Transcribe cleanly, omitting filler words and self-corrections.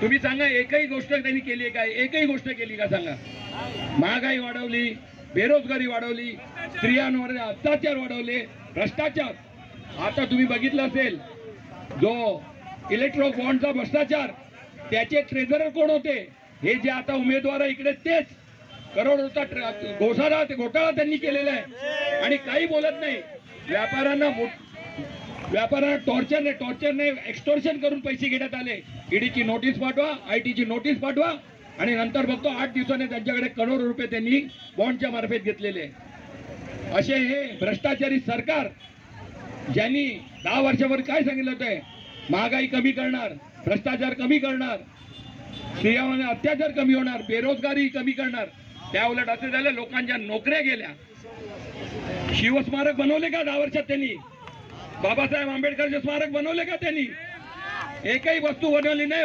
तुम्ही सांगा एकही गोष्ट त्यांनी केली काय? एकही गोष्ट केली का सांगा? महागाई वाढवली, बेरोजगारी वाढवली, स्त्रियांवर अत्याचार वाढवले, भ्रष्टाचार. आता तुम्ही बघितलं असेल जो इलेक्ट्रो बॉन्डचा भ्रष्टाचार, त्याचे ट्रेझरर कोण होते? हे जे आता उमेदवार इकडे तेच करोडोचा घोटाळा त्यांनी केलेला आहे आणि काही बोलत नाही. व्यापाऱ्यांना टॉर्चरने एक्स्टॉर्शन करून पैसे घेण्यात आले. ईडीची नोटीस पाठवा, आयटीची नोटीस पाठवा आणि नंतर बघतो 8 दिवसाने त्यांच्याकडे करोडो रुपये त्यांनी बॉन्डच्या मार्फत घेतलेले. असे हे भ्रष्टाचारी सरकार ज्यांनी 10 वर्षावर काय सांगितलं होतं? महागाई कमी करणार, भ्रष्टाचार कमी करणार, स्त्रियांवर अत्याचार कमी होणार, बेरोजगारी कमी करणार. त्या उलट असं झालं, लोकांच्या नोकऱ्या गेल्या. शिवस्मारक बनवले का 10 वर्षात त्यांनी? बाबासाहेब आंबेडकरचे स्मारक बनवले का त्यांनी? एकही वस्तू बनवली नाही.